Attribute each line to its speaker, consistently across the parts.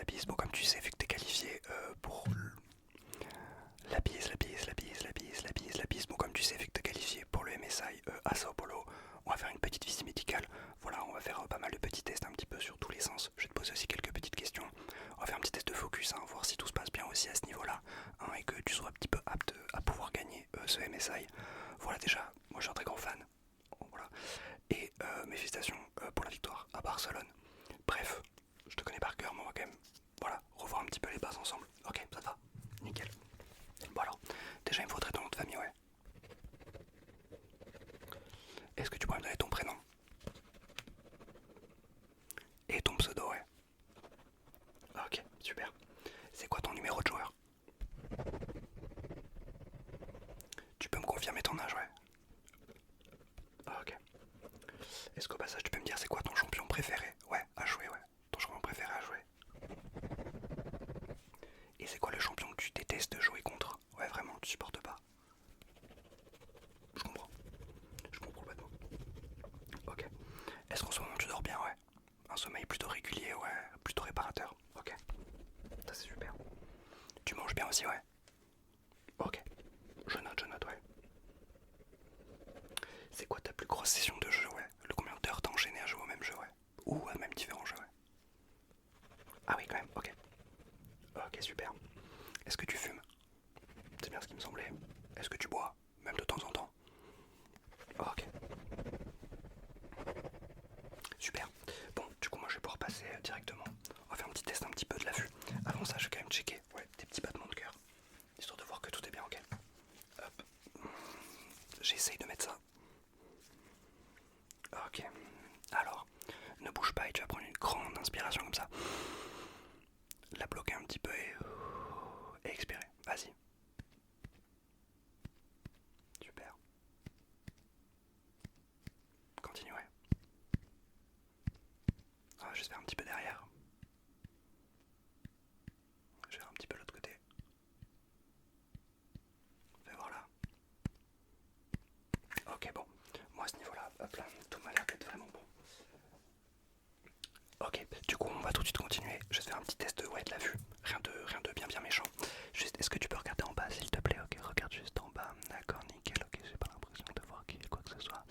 Speaker 1: bise. Bon, comme tu sais, vu que t'es qualifié pour la bise, la bise, la bise, la bise, la bise, la bise. Bon, comme tu sais, vu que t'es qualifié pour le MSI à Sao Paulo, on va faire une petite visite médicale. Voilà, on va faire pas mal de petits tests un petit peu sur tous les sens. Je vais te poser aussi quelques petites questions. On va faire un petit test de focus, hein, voir si tout se passe bien aussi à ce niveau-là, hein, et que tu sois un petit peu apte à pouvoir gagner ce MSI. Voilà, déjà, moi je suis un très grand fan. Voilà. Et mes félicitations pour la victoire à Barcelone. Bref, je te connais par cœur, mais on va quand même, voilà, revoir un petit peu les bases ensemble. Ok, ça te va? Nickel. Bon alors, déjà il me faudrait ton nom de famille, ouais. Est-ce que tu pourrais me donner ton prénom? Et ton pseudo, ouais. Ok, super. C'est quoi ton numéro de joueur? Tu peux me confirmer ton âge, ouais. Ok. Est-ce qu'au passage tu peux me dire c'est quoi ton champion préféré? Ouais, à jouer, ouais. Ton champion préféré à jouer. Et c'est quoi le champion que tu détestes jouer contre? Ouais, vraiment, tu supportes pas. Je comprends. Je comprends complètement. Ok. Est-ce qu'en ce moment tu dors bien, ouais? Un sommeil plutôt régulier, ouais. Plutôt réparateur. Ok. Ça c'est super. Tu manges bien aussi, ouais. Ok. Je note, ouais. C'est quoi ta plus grosse session de jeu, ouais? Le combien d'heures t'as enchaîné à jouer au même jeu, ouais? Ou à même différents jeux, ouais. Ah oui, quand même, ok. Ok, super. Est-ce que tu fumes? C'est bien ce qui me semblait. Est-ce que tu bois? Même de temps en temps? Ok. Super. Bon, du coup, moi je vais pouvoir passer directement. On va faire un petit test un petit peu de la vue. Avant ça, je vais quand même checker, ouais, des petits battements de cœur. Histoire de voir que tout est bien, ok. Hop. J'essaye de mettre ça. Ok. Alors, ne bouge pas et tu vas prendre une grande inspiration comme ça. La bloquer un petit peu et expirer. Vas-y. Super. Continue, ouais. On va juste faire un petit peu derrière. Je vais faire un petit peu l'autre côté. Fais voir là. Ok, bon. Moi à ce niveau-là, hop là, tout m'a l'air d'être vraiment bon. Ok, du coup on va tout de suite continuer. Je vais te faire un petit test de, ouais, de la vue. Rien de bien méchant. Juste, est-ce que tu peux regarder en bas s'il te plaît? Ok, regarde juste en bas. D'accord, nickel. Ok, j'ai pas l'impression de voir qu'il y ait quoi que ce soit.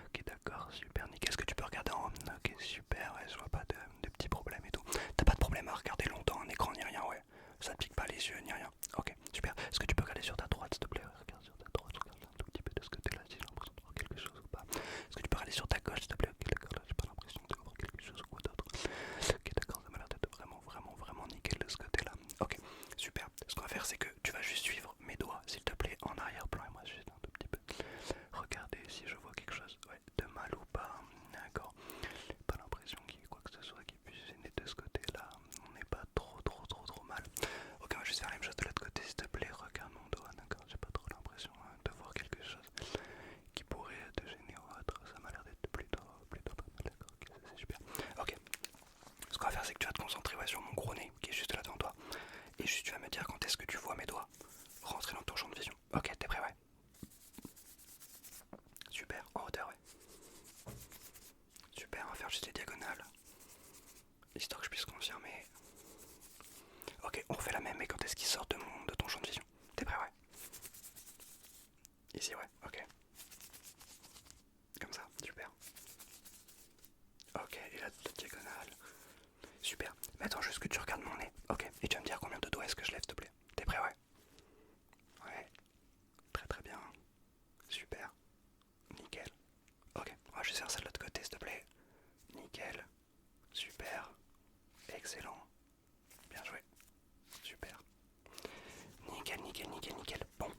Speaker 1: Ok, d'accord, super, nickel. Est-ce que tu peux regarder en haut? Ok, super, ouais, je vois pas de petits problèmes et tout. T'as pas de problème à regarder longtemps un écran ni rien, ouais. Ça te pique pas les yeux ni rien. Ok, super. Est-ce que tu peux regarder sur ta droite s'il te plaît? Regarde sur ta droite, regarde un tout petit peu de ce côté-là si j'ai l'impression de voir quelque chose ou pas. Est-ce que tu peux regarder sur ta gauche s'il te plaît? Ok, d'accord, là j'ai pas l'impression de voir quelque chose ou quoi d'autre. Ok, d'accord, ça m'a l'air d'être vraiment nickel de ce côté-là. Ok, super. Ce qu'on va faire, c'est que tu vas juste suivre mes doigts, s'il te plaît, en arrière-plan. Et moi, juste un tout petit peu. Regardez si je vois quelque chose, ouais, de mal ou pas. D'accord. Pas l'impression qu'il y ait quoi que ce soit qui puisse gêner de ce côté-là. On n'est pas trop mal. Ok, on va juste faire la même chose de l'autre côté, s'il te plaît. Regarde mon doigt, d'accord. J'ai pas trop l'impression de voir quelque chose qui pourrait te gêner ou autre. Ça m'a l'air d'être plutôt pas mal, d'accord. Ok, ça c'est super. Ok. Ce qu'on va faire, c'est que tu vas te concentrer, ouais, sur mon gros nez qui est juste là devant toi. Et juste tu vas me dire quand est-ce que tu vois mes doigts rentrer dans ton champ de vision. Ok, t'es prêt, ouais. Super, en hauteur, ouais. Super, on va faire juste les diagonales. Histoire que je puisse confirmer. Ok, on refait la même, mais quand est-ce qu'il sort de ton champ de vision? T'es prêt, ouais. Ici, ouais, ok. Comme ça, super. Ok, et là, la diagonale. Super. Mais attends, juste que tu regardes mon nez. Ok, et tu vas me dire combien de doigts est-ce que je lève, s'il te plaît. T'es prêt, ouais? Ouais, très bien. Super. Nickel. Ok, on va juste faire ça de l'autre côté, s'il te plaît. Nickel. Super. Excellent. Bien joué. Super. Nickel. Bon,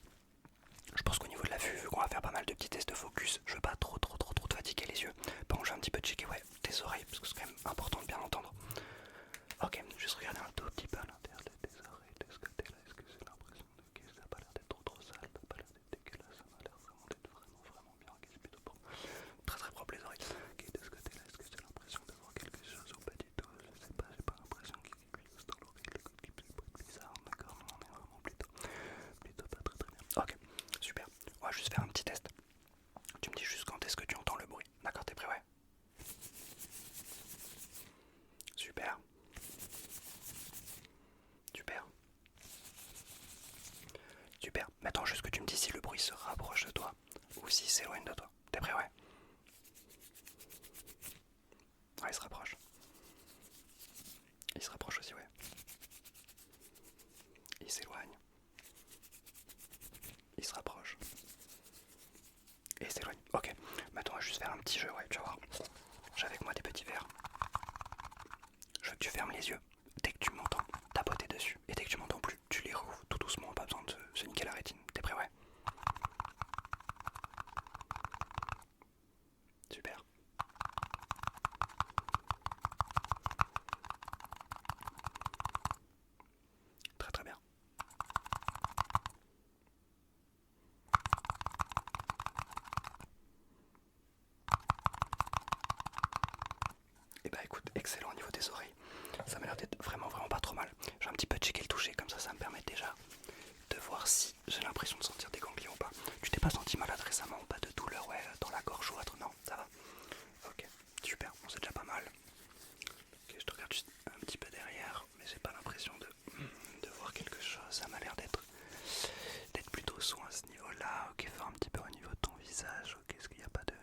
Speaker 1: je pense qu'au niveau de la vue, vu qu'on va faire pas mal de petits tests de focus, je veux pas trop te fatiguer les yeux. Bon, je vais un petit peu checker, ouais, tes oreilles, parce que c'est quand même important de bien entendre. Ok, juste J'attends juste que tu me dises si le bruit se rapproche de toi ou s'il s'éloigne de toi. T'es prêt? Ouais. Ouais, il se rapproche. Il se rapproche aussi, ouais. Il s'éloigne. Il se rapproche. Et il s'éloigne. Ok. Maintenant, on va juste faire un petit jeu, ouais, tu vas voir. J'ai avec moi des petits verres. Je veux que tu fermes les yeux. Dès que tu m'entends tapoter dessus, et dès que tu m'entends plus, tu les rouvres tout doucement, pas besoin de se niquer la rétine. T'es prêt? Ouais. Super. Très très bien. Et bah écoute, excellent au niveau des oreilles. Ça m'a l'air d'être vraiment pas trop mal. Je vais un petit peu checker le toucher, comme ça me permet déjà de voir si j'ai l'impression de sentir des ganglions ou pas. Tu t'es pas senti malade récemment? Pas de douleur, ouais, dans la gorge ou autre? Non, ça va? Ok, super, bon, c'est déjà pas mal. Ok, je te regarde juste un petit peu derrière, mais j'ai pas l'impression de voir quelque chose. Ça m'a l'air d'être plutôt soin à ce niveau-là. Ok, faire un petit peu au niveau de ton visage. Ok, est-ce qu'il n'y a pas de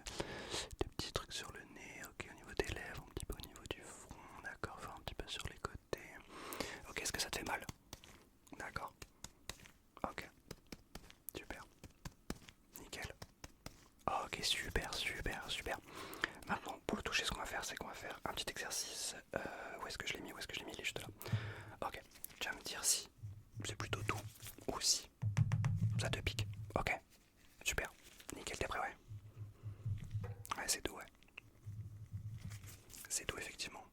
Speaker 1: petits trucs sur le nez? Ok, au niveau des lèvres, un petit peu au niveau du front. D'accord, faire un petit peu sur les côtés. Ok, est-ce que ça te fait mal? D'accord. Ok, super. Nickel. Ok, super. Maintenant, pour le toucher, ce qu'on va faire, c'est qu'on va faire un petit exercice. Où est-ce que je l'ai mis? Il est juste là. Ok, tu vas me dire si c'est plutôt doux ou si ça te pique. Ok, super. Nickel, t'es prêt? Ouais. Ouais, c'est doux, ouais. C'est doux, effectivement.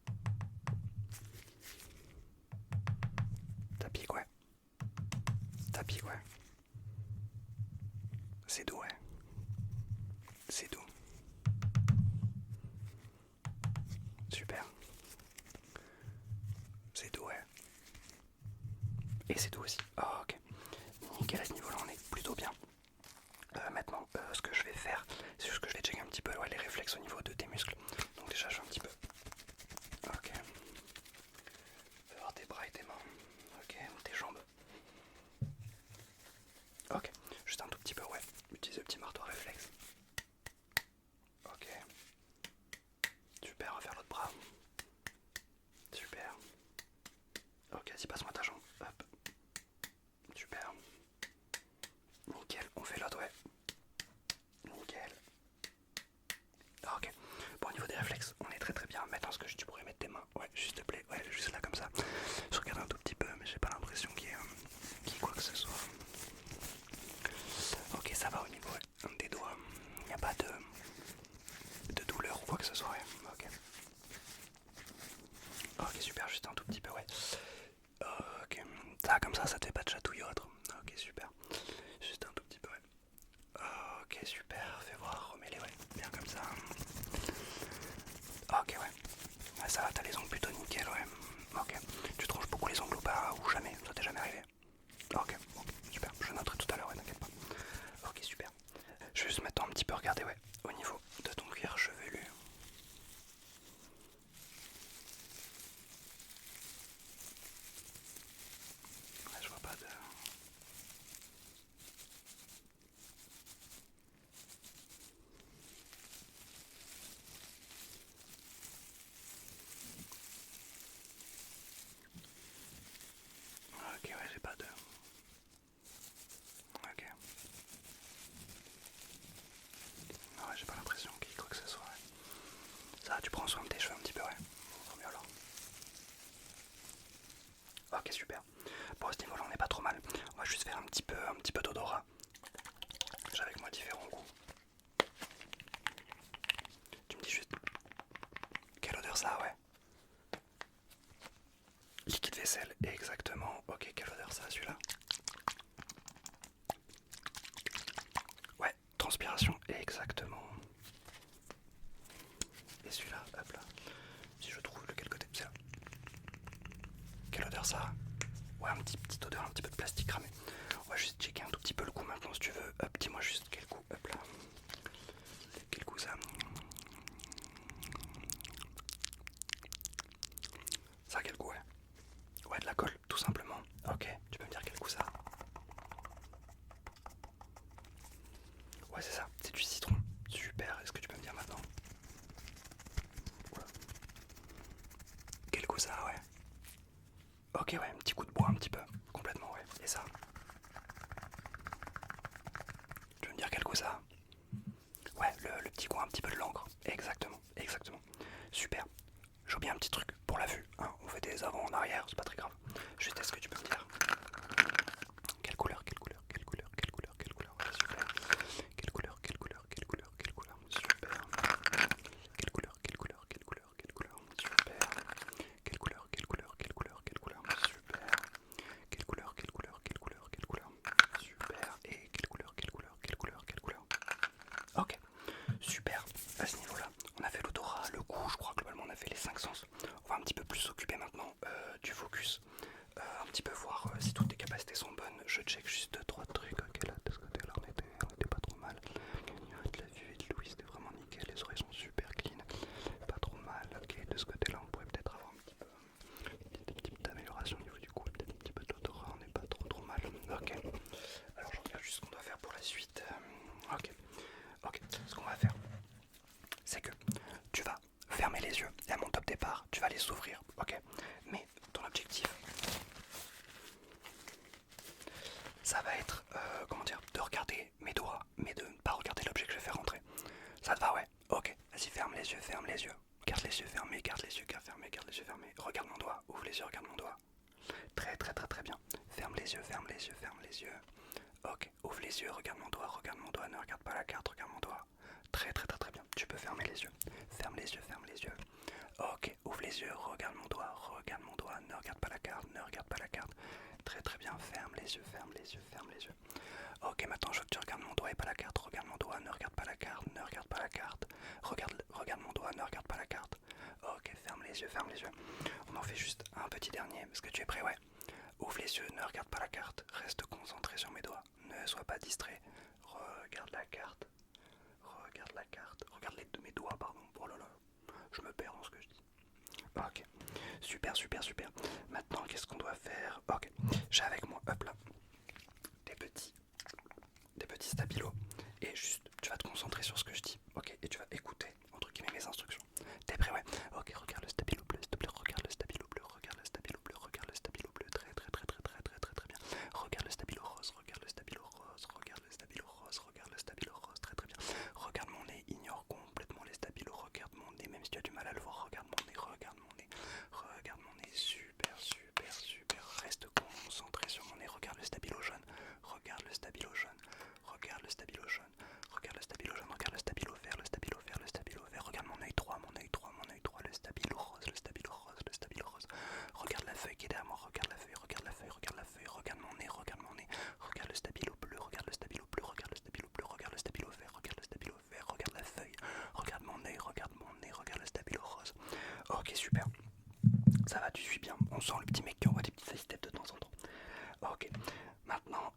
Speaker 1: Ça pique, ouais. Ça pique, ouais. C'est doux, ouais. C'est doux. Super. C'est doux, ouais. Et c'est doux aussi. Oh, ok. Nickel, à ce niveau-là, on est plutôt bien. Maintenant, ce que je vais faire, c'est juste que je vais checker un petit peu ouais, les réflexes au niveau de tes muscles. Donc déjà, je fais un petit peu. Ok. Fais voir tes bras et tes mains. Ok, tes jambes. Ok, juste un tout petit peu, ouais. Utilise le petit marteau réflexe. Ok. Super, on va faire l'autre bras. Super. Ok, vas-y, passe-moi ta jambe. Hop. Super. Nickel, on fait l'autre, ouais. Nickel. Ok. Bon, au niveau des réflexes, on est très bien. Maintenant, ce que tu pourrais mettre tes mains. Ouais, s'il te plaît. Ouais, juste là, comme ça. Je regarde un tout petit peu, mais j'ai pas l'impression qu'il y ait quoi que ce soit. Ok, ça va au niveau des doigts. Il n'y a pas de douleur ou quoi que ce soit. Ouais. Ok. Ok, super, juste un tout petit peu, ouais. Ok, ça comme ça te fait pas de chatouille ou autre. Ok, super. Juste un tout petit peu, ouais. Ok, super, fais voir, remets-les, ouais. Bien comme ça. Ok, ouais. Ouais, ça va, t'as les ongles plutôt nickel, ouais. Ok. Tu te ranges beaucoup les ongles ou pas? Ou jamais? Ça t'est jamais arrivé? Ok, bon, super. Je noterai tout à l'heure, ouais, t'inquiète pas. Ok, super. Je vais juste maintenant un petit peu regarder, ouais, au niveau de ton cuir chevelu. Ouais, je vois pas de... Ok, ouais, j'ai pas de... Ok. Non, ouais, j'ai pas l'impression qu'il y ait quoi que ce soit. Ouais. Ça, tu prends soin de tes cheveux un petit peu, ouais. Trop mieux alors. Ok, super. Bon, à ce niveau-là, on n'est pas trop mal. On va juste faire un petit peu d'odorat. J'ai avec moi différents goûts. Tu me dis juste quelle odeur ça a, ouais. Liquide vaisselle, exactement. Ok, quelle odeur ça a celui-là? Ouais, transpiration, exactement. Et celui-là, hop là. Si je trouve lequel côté, c'est là. Quelle odeur ça a? Ouais, petite odeur, un petit peu de plastique cramé. On va juste checker un tout petit peu le goût maintenant si tu veux. Hop, dis-moi juste quel goût, hop là. Quel goût ça? Ça a quel goût, ouais? Ouais, de la colle, tout simplement. Ok, tu peux me dire quel goût ça a? Ouais, c'est ça, c'est du citron. Super, est-ce que tu peux me dire maintenant? Oula. Quel goût ça a, ouais. Ok, ouais, un petit coup de bois, un petit peu. Complètement, ouais. Et ça? Tu veux me dire quel goût ça a? Ouais, le petit goût un petit peu de l'encre. Exactement, exactement. Super. J'ai oublié un petit truc pour la vue, hein. On fait des avant en arrière, c'est pas très grave. Juste, est-ce que tu peux me dire quelle couleur, quelle couleur, quelle couleur, quelle couleur, quelle couleur? Ouais, super. Quelle couleur, quelle couleur, quelle couleur, quelle couleur? Super. Quelle couleur, quelle couleur, quelle couleur, quelle couleur? Super. Quelle couleur, quelle couleur, quelle couleur, quelle couleur? Super. Quelle couleur, quelle couleur, quelle couleur, quelle couleur? Super. Et quelle couleur, quelle couleur, quelle couleur, quelle couleur? Ok, super. À ce niveau-là, on a fait l'odorat, le goût, je crois globalement on a fait les 5 sens. On va un petit peu plus s'occuper maintenant du focus. Un petit peu voir si toutes tes capacités sont bonnes. Je check juste 2-3 trucs. Ok, là de ce côté-là on était pas trop mal. De la vue et de l'ouïe c'était vraiment nickel. Les oreilles sont super clean. Pas trop mal. Ok, de ce côté-là on pourrait peut-être avoir un petit peu une petite amélioration au niveau du goût. Peut-être un petit peu d'odorat. On n'est pas trop mal. Ok. Alors je regarde juste ce qu'on doit faire pour la suite. Ok. Ok. Ce qu'on va faire, c'est que tu vas fermer les yeux et à mon top départ, tu vas les ouvrir, ok? Mais ton objectif, ça va être, comment dire, de regarder mes doigts, mais de ne pas regarder l'objet que je vais faire rentrer. Ça te va, ouais? Ok, vas-y, ferme les yeux, ferme les yeux. Garde les yeux fermés, garde les yeux fermés, garde les yeux fermés. Regarde mon doigt, ouvre les yeux, regarde mon doigt. Très bien. Ferme les yeux, ferme les yeux, ferme les yeux. Ok, ouvre les yeux, regarde mon doigt, ne regarde pas la carte, regarde mon doigt. Très bien. Tu peux fermer les yeux. Ferme les yeux, ferme les yeux. Ok, ouvre les yeux, regarde mon doigt, ne regarde pas la carte, ne regarde pas la carte. Très bien, ferme les yeux, ferme les yeux, ferme les yeux. Ok, maintenant je veux que tu regardes mon doigt et pas la carte. Regarde mon doigt, ne regarde pas la carte, ne regarde pas la carte. Regarde mon doigt, ne regarde pas la carte. Ok, ferme les yeux, ferme les yeux. On en fait juste un petit dernier. Est-ce que tu es prêt? Ouais. Ouvre les yeux, ne regarde pas la carte. Reste concentré sur mes doigts. Ne sois pas distrait. Regarde la carte. Regarde la carte. Regarde mes doigts, pardon. Oh là là. Je me perds dans ce que je dis. Ok. Super. Maintenant, qu'est-ce qu'on doit faire? Ok. J'ai avec moi, hop là, des petits, des petits stabilos. Et juste, tu vas te concentrer sur ce que je dis. Ok. Et tu vas écouter, entre guillemets, mes instructions. T'es prêt? Ouais. Ok, regarde le stabilo bleu, s'il te plaît. Regarde le stabilo bleu. Regarde le stabilo bleu. Regarde le stabilo bleu. Très bien. Regarde le stabilo rose. Regarde le stabilo rose. Regarde le stabilo rose. Regarde le stabilo rose. Très bien. Regarde mon nez. Ignore complètement les stabilos. Regarde mon nez, même si tu as du mal à le voir. Regarde mon nez. Regarde mon nez. Regarde mon nez. Super. Reste concentré sur mon nez. Regarde le stabilo jaune. Regarde le stabilo jaune. Regarde le stabilo jaune. Regarde le stabilo jaune. Regarde le stabilo vert. Le stabilo vert. Le stabilo vert. Regarde mon œil droit. Mon œil droit. Mon œil droit. Le stabilo rose. Le stabilo rose. Le stabilo rose. Regarde la feuille qui est derrière moi. Regarde la feuille. Regarde la feuille. Regarde la feuille. Regarde mon nez. Regarde mon nez. Regarde le stabilo bleu. Regarde le stabilo bleu. Regarde le stabilo bleu. Regarde le stabilo vert. Regarde le stabilo vert. Regarde la feuille. Regarde mon œil. Regarde mon nez. Regarde le stabilo rose. Ok, super. Ça va, tu suis bien. On sent le petit mec qui envoie des petits steps de temps en temps. Ok. Maintenant,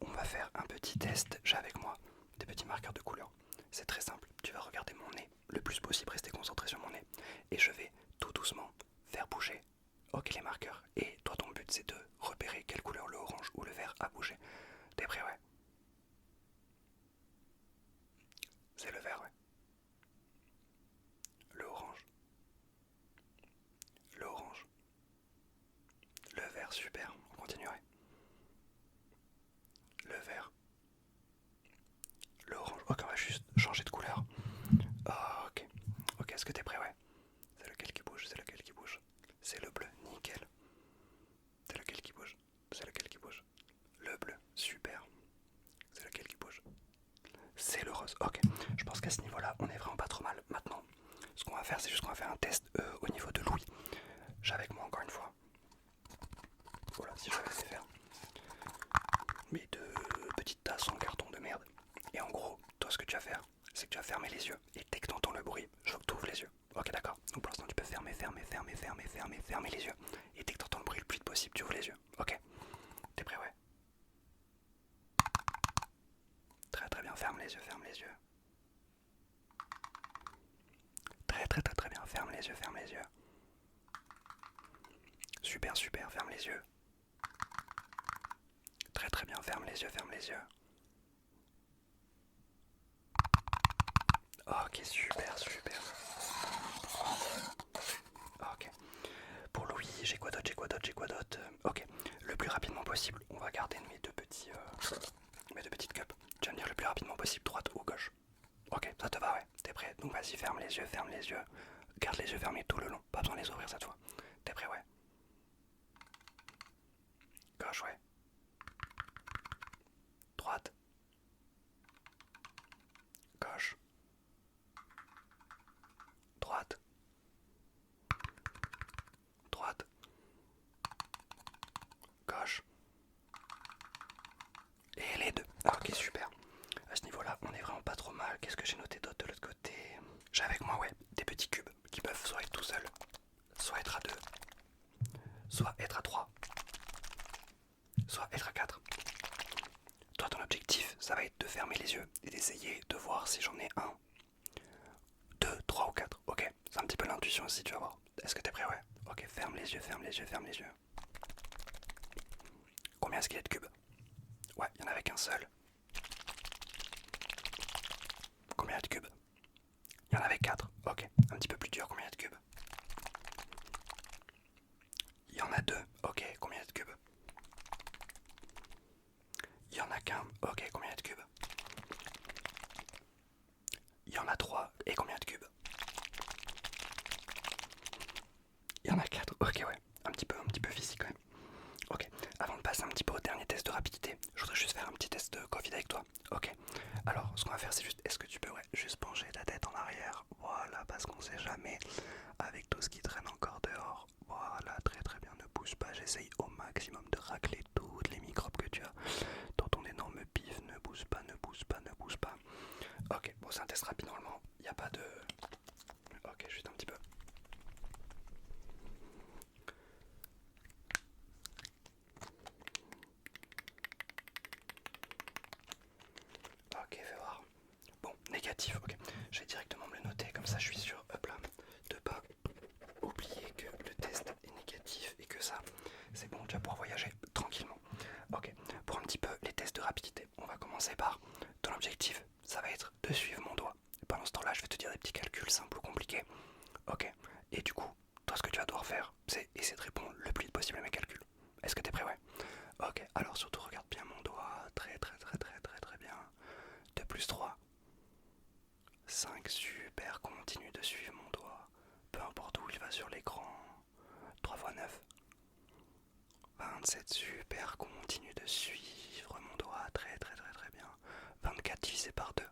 Speaker 1: on va faire un petit test. J'ai avec moi des petits marqueurs de couleur. C'est très simple. Tu vas regarder mon nez le plus possible, rester concentré sur mon nez. Et je vais tout doucement faire bouger. Ok, les marqueurs. Et toi, ton but, c'est de repérer quelle couleur le orange ou le vert a bougé. T'es prêt? Ouais. C'est le vert, ouais. Le orange. Le orange. Le vert, super. On continuerait. Le vert. Le orange. Ok, on va juste changer de couleur. Ok. Ok, est-ce que t'es prêt? Ouais. C'est lequel qui bouge? C'est lequel qui bouge? C'est le bleu, nickel. C'est lequel qui bouge? C'est lequel qui bouge? Le bleu, super. C'est lequel qui bouge? C'est le rose. Ok, je pense qu'à ce niveau-là, on est vraiment pas trop mal. Maintenant, ce qu'on va faire, c'est juste qu'on va faire un test au niveau de l'ouïe. J'ai avec moi encore une fois. Voilà, si je vais laisser faire. Mes deux petites tasses en carton de merde. Et en gros, toi, ce que tu vas faire, c'est que tu vas fermer les yeux. Et dès que tu entends le bruit, je veux que tu ouvres les yeux. Ok, d'accord. Donc pour l'instant, tu peux fermer les yeux. Et dès que tu entends le bruit le plus vite possible, tu ouvres les yeux. Ok. T'es prêt? Ouais. Très bien, ferme les yeux. Très bien, ferme les yeux. Super, ferme les yeux. Très bien, ferme les yeux. Ok, super, super. Ok. Pour Louis, j'ai quoi d'autre, j'ai quoi d'autre, j'ai quoi d'autre. Ok, le plus rapidement possible, on va garder mes deux petites cups. Tu vas me dire le plus rapidement possible, droite ou gauche. Ok, ça te va, ouais. T'es prêt? Donc vas-y, ferme les yeux, ferme les yeux. Garde les yeux fermés tout le long, pas besoin de les ouvrir cette fois. T'es prêt, ouais. Gauche, ouais. Droite. Gauche. Droite. Droite. Gauche. Et les deux. Ah, ok, super. À ce niveau-là, on est vraiment pas trop mal. Qu'est-ce que j'ai noté d'autre de l'autre côté? J'ai avec moi, ouais, des petits cubes qui peuvent soit être tout seuls, soit être à deux, soit être à trois, soit être à quatre. Toi, ton objectif, ça va être de fermer les yeux et d'essayer de voir si j'en ai un, deux, trois ou quatre. Ok, c'est un petit peu l'intuition aussi, tu vas voir. Est-ce que t'es prêt? Ouais. Ok, ferme les yeux, ferme les yeux, ferme les yeux. Combien est-ce qu'il y a de cubes? Ouais, il y en avait qu'un seul. Combien il y a de cubes? Il y en avait quatre. Ok, un petit peu plus dur, combien il y a de cubes? Il y en a deux. Ok, combien il y a de cubes? Il y en a qu'un. Ok, combien il y a de cubes? Il y en a trois. Et combien de cubes? Il y en a quatre. Ok, ouais. Un petit peu physique quand même. Ok. Avant de passer un petit peu au dernier test de rapidité, je voudrais juste faire un petit test de Covid avec toi. Ok. Alors, ce qu'on va faire, c'est juste, est-ce que tu peux, ouais, juste pencher ta tête en arrière? Voilà, parce qu'on sait jamais avec tout ce qui traîne encore dehors. Voilà, très très bien. Ne bouge pas. J'essaye au maximum de racler toutes les microbes que tu as dans ton énorme pif. Ne bouge pas, ne bouge pas, ne bouge pas. Ok. Bon, c'est un test rapide normalement. Il n'y a pas de. Ok, juste un petit peu. Ok, fais voir. Bon, négatif, ok. Je vais directement me le noter, comme ça je suis sûr, hop là, de pas oublier que le test est négatif et que ça, c'est bon, tu vas pouvoir voyager tranquillement. Ok, pour un petit peu les tests de rapidité, on va commencer par ton objectif, ça va être de suivre mon doigt. Pendant ce temps-là, je vais te dire des petits calculs simples ou compliqués. Ok, et du coup, toi ce que tu vas devoir faire, c'est essayer de répondre le plus vite possible à mes calculs. Est-ce que t'es prêt? Ouais. Ok, alors surtout regarde bien mon doigt, très très très très très très bien. 2 plus 3. 5, super, continue de suivre mon doigt. Peu importe où il va sur l'écran. 3 fois 9. 27, super, continue de suivre mon doigt. Très très très très bien. 24 divisé par 2.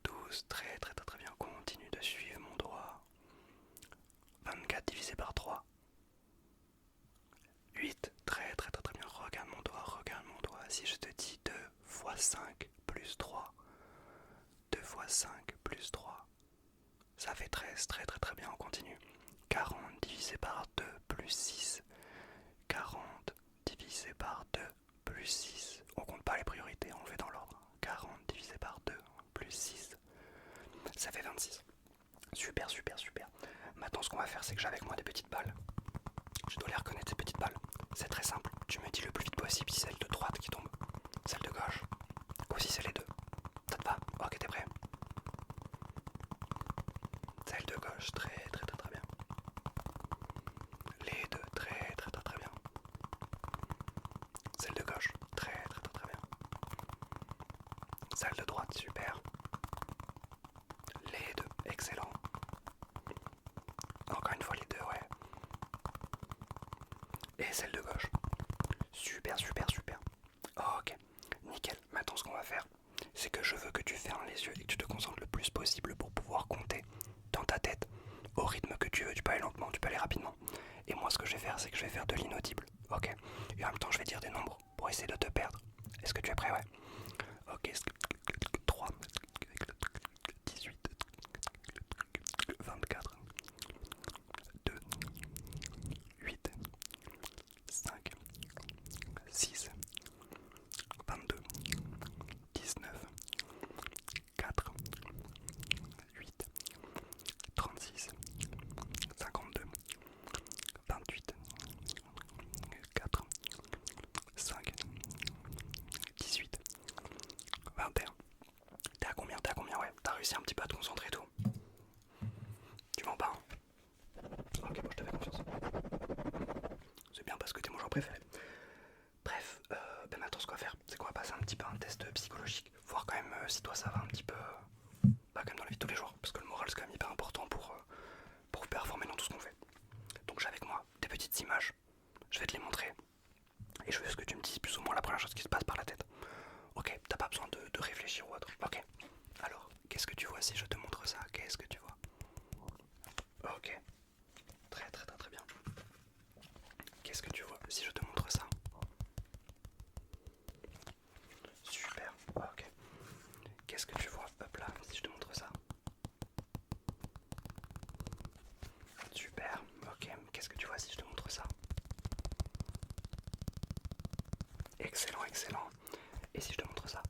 Speaker 1: 12, très très très très bien, continue de suivre mon doigt. 24 divisé par 3. 8, très très très très bien, regarde mon doigt, regarde mon doigt. Si je te dis 2 fois 5 plus 3. 2 fois 5 plus 3. Ça fait 13, très très très bien, on continue. 40 divisé par 2 plus 6. 40 divisé par 2 plus 6. On compte pas les priorités, on le fait dans l'ordre. 40 divisé par 2 plus 6. Ça fait 26. Super, super, super. Maintenant, ce qu'on va faire, c'est que j'ai avec moi des petites balles. Je dois les reconnaître, ces petites balles. C'est très simple. Tu me dis le plus vite possible si celle de droite qui tombe, celle de gauche, ou si c'est les deux. Ça te va? Ok, t'es prêt? Celle de gauche, très très très très bien. Les deux, très très très très bien. Celle de gauche, très très très très bien. Celle de droite, super. Les deux, excellent. Encore une fois les deux, ouais. Et celle de gauche. Super, super, super. Ok, nickel. Maintenant ce qu'on va faire, c'est que je veux que tu fermes les yeux et que tu te concentres le plus possible pour pouvoir compter dans ta tête au rythme que tu veux. Tu peux aller lentement, tu peux aller rapidement. Et moi ce que je vais faire, c'est que je vais faire de l'inaudible. Ok. Et en même temps je vais dire des nombres pour essayer de te perdre. Est-ce que tu es prêt? Ouais. Ok. 3, 18, 24, 2, 8, 5, 6, 22, 19, 4, 8, 36, 52, 28, 4, 5, 18, 21. T'es à combien? préférés. Bref, ben maintenant ce qu'on va faire, c'est qu'on va passer un petit peu un test psychologique, voir quand même si toi ça va un petit peu, bah, quand même dans la vie de tous les jours, parce que le moral c'est quand même hyper important pour performer dans tout ce qu'on fait. Donc j'ai avec moi des petites images, je vais te les montrer, et je veux que tu me dises plus ou moins la première chose qui se passe par la tête. Ok, t'as pas besoin de réfléchir ou autre. Ok, alors, qu'est-ce que tu vois si je te montre ça? Qu'est-ce que tu vois? Ok, très très très très bien. Qu'est-ce que tu vois si je te montre ça? Super, ok. Qu'est-ce que tu vois? Hop là, si je te montre ça. Super, ok. Qu'est-ce que tu vois si je te montre ça? Excellent, excellent. Et si je te montre ça?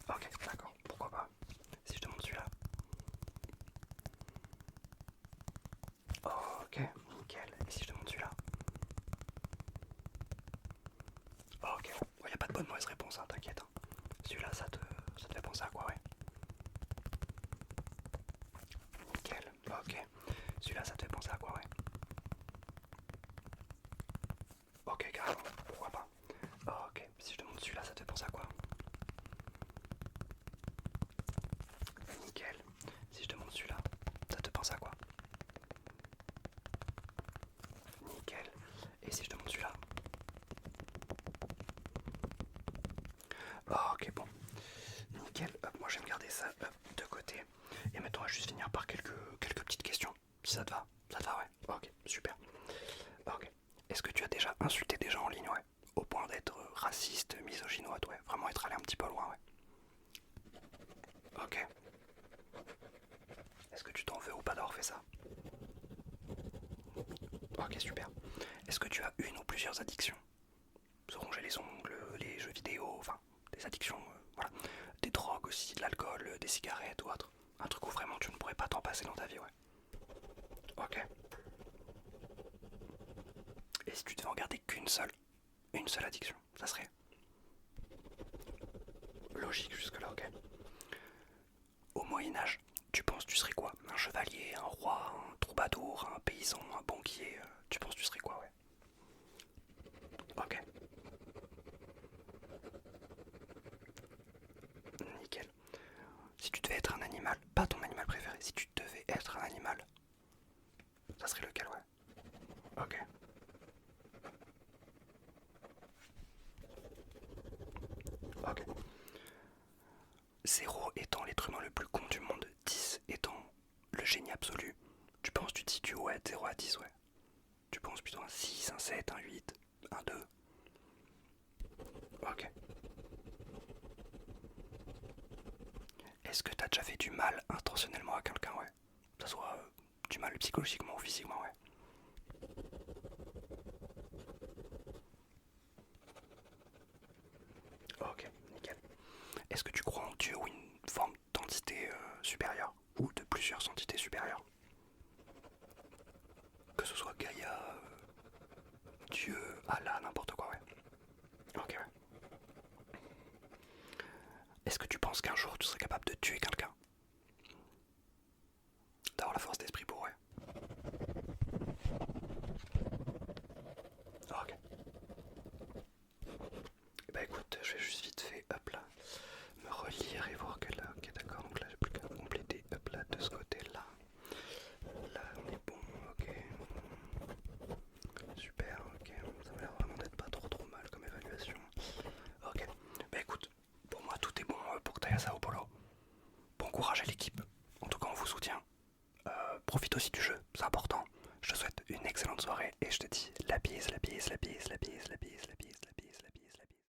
Speaker 1: Ok, d'accord, pourquoi pas. Si je te montre celui-là? Ok, nickel. Et si je te montre celui-là? Ok, il n'y a pas de bonne mauvaise réponse, hein, t'inquiète. Hein. Celui-là, ça te fait penser à quoi, ouais? Nickel, ok. Celui-là, ça te fait penser à quoi, ouais? Ok, carrément, pourquoi pas. Ok, si je te montre celui-là, ça te fait penser à quoi? Nickel. Si je te montre celui-là, ça te pense à quoi? Nickel. Et si je te montre celui-là? Ok, bon. Nickel. Hop, moi je vais me garder ça de côté. Et maintenant, on va juste finir par quelques petites questions. Si ça te va. Ça te va, ouais. Ok, super. Ok. Est-ce que tu as déjà insulté des gens en ligne, ouais? Au point d'être raciste, misogynote, ouais. Vraiment être allé un petit peu loin, ouais. Ok. Est-ce que tu t'en veux ou pas d'avoir fait ça? Ok, super. Est-ce que tu as une ou plusieurs addictions? Se ronger les ongles, les jeux vidéo, enfin, des addictions, voilà. Des drogues aussi, de l'alcool, des cigarettes ou autre. Un truc où vraiment tu ne pourrais pas t'en passer dans ta vie, ouais. Ok. Et si tu devais en garder une seule addiction, ça serait logique jusque-là, ok. Au Moyen-Âge, tu penses tu serais quoi? Un chevalier, un roi, un troubadour, un paysan, un banquier, tu penses tu serais quoi, ouais? Ok, nickel. Si tu devais être un animal, pas ton animal préféré, si tu devais être un animal, ça serait lequel, ouais? Ok, ok. 0 étant l'être humain le plus con du monde, 10 étant le génie absolu, tu penses tu te situes ouais, de 0 à 10, ouais. Tu penses plutôt un 6, un 7, un 8, un 2. Ok. Est-ce que t'as déjà fait du mal intentionnellement à quelqu'un, ouais? Que ça soit du mal psychologiquement ou physiquement, ouais. Ok, nickel. Est-ce que tu crois en Dieu ou une forme d'entité supérieure? Ou de plusieurs entités supérieures? Que ce soit Gaïa, Dieu, Allah, n'importe quoi, ouais. Ok, ouais. Est-ce que tu penses qu'un jour tu serais capable de tuer quelqu'un?